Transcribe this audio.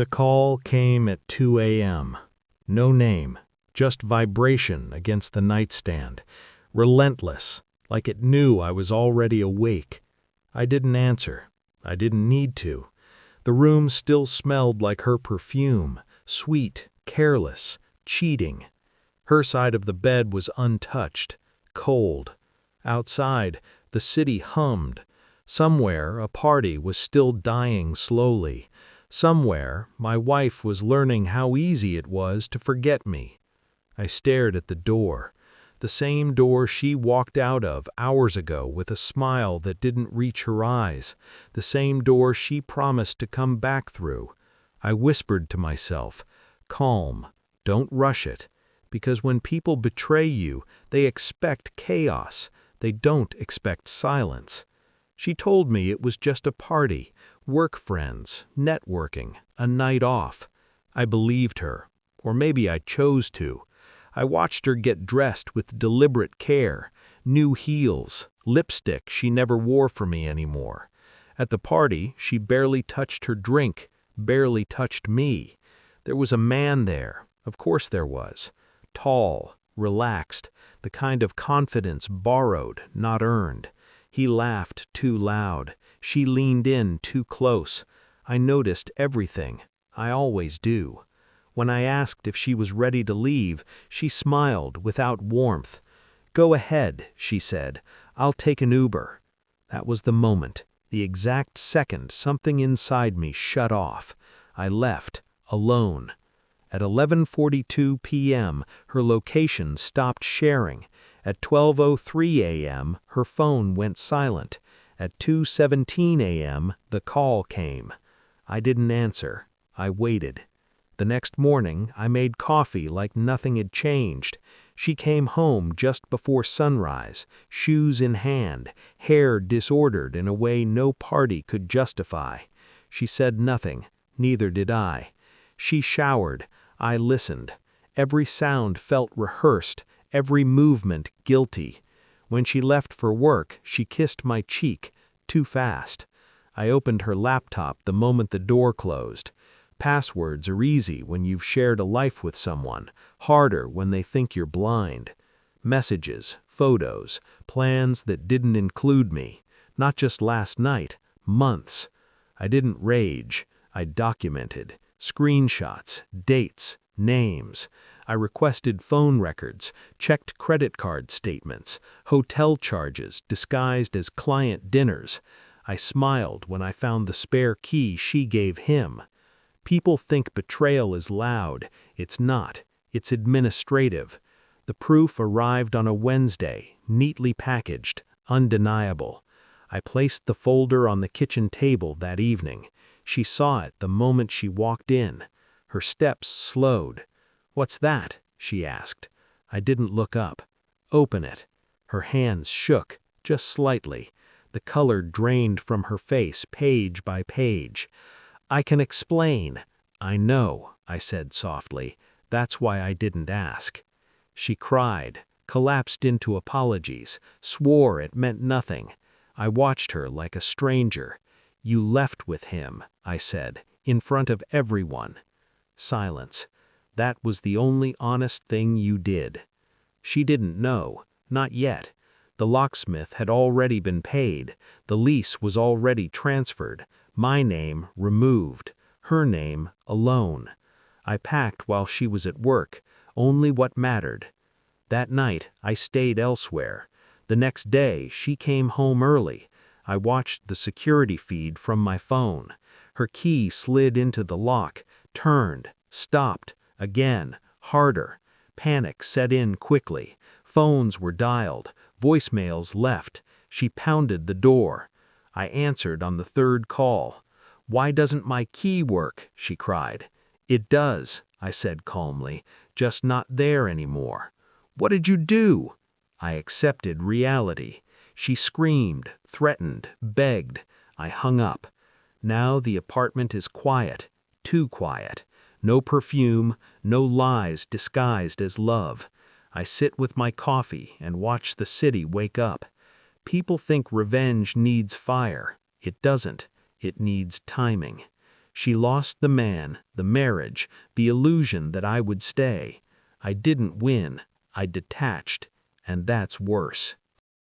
The call came at 2 a.m. No name, just vibration against the nightstand. Relentless, like it knew I was already awake. I didn't answer. I didn't need to. The room still smelled like her perfume, sweet, careless, cheating. Her side of the bed was untouched, cold. Outside, the city hummed. Somewhere, a party was still dying slowly. Somewhere, my wife was learning how easy it was to forget me. I stared at the door, the same door she walked out of hours ago with a smile that didn't reach her eyes, the same door she promised to come back through. I whispered to myself, "Calm, don't rush it," because when people betray you, they expect chaos. They don't expect silence. She told me it was just a party, work friends, networking, a night off. I believed her, or maybe I chose to. I watched her get dressed with deliberate care, new heels, lipstick she never wore for me anymore. At the party, she barely touched her drink, barely touched me. There was a man there, of course there was. Tall, relaxed, the kind of confidence borrowed, not earned. He laughed too loud. She leaned in too close. I noticed everything. I always do. When I asked if she was ready to leave, she smiled without warmth. "Go ahead," she said. "I'll take an Uber." That was the moment, the exact second something inside me shut off. I left, alone. At 11:42 p.m., her location stopped sharing. At 12:03 a.m., her phone went silent. At 2:17 a.m., the call came. I didn't answer. I waited. The next morning, I made coffee like nothing had changed. She came home just before sunrise, shoes in hand, hair disordered in a way no party could justify. She said nothing, neither did I. She showered. I listened. Every sound felt rehearsed, every movement guilty. When she left for work, she kissed my cheek, too fast. I opened her laptop the moment the door closed. Passwords are easy when you've shared a life with someone, harder when they think you're blind. Messages, photos, plans that didn't include me. Not just last night, months. I didn't rage. I documented. Screenshots, dates, names. I requested phone records, checked credit card statements, hotel charges disguised as client dinners. I smiled when I found the spare key she gave him. People think betrayal is loud. It's not. It's administrative. The proof arrived on a Wednesday, neatly packaged, undeniable. I placed the folder on the kitchen table that evening. She saw it the moment she walked in. Her steps slowed. "What's that?" she asked. I didn't look up. "Open it." Her hands shook, just slightly. The color drained from her face page by page. "I can explain." "I know," I said softly. "That's why I didn't ask." She cried, collapsed into apologies, swore it meant nothing. I watched her like a stranger. "You left with him," I said, "in front of everyone." Silence. "That was the only honest thing you did." She didn't know, not yet. The locksmith had already been paid. The lease was already transferred. My name removed. Her name alone. I packed while she was at work, only what mattered. That night, I stayed elsewhere. The next day, she came home early. I watched the security feed from my phone. Her key slid into the lock, turned, stopped, again, harder. Panic set in quickly. Phones were dialed, voicemails left. She pounded the door. I answered on the third call. "Why doesn't my key work?" she cried. "It does," I said calmly, "just not there anymore." "What did you do?" I accepted reality. She screamed, threatened, begged. I hung up. Now the apartment is quiet, too quiet. No perfume, no lies disguised as love. I sit with my coffee and watch the city wake up. People think revenge needs fire. It doesn't. It needs timing. She lost the man, the marriage, the illusion that I would stay. I didn't win. I detached, and that's worse.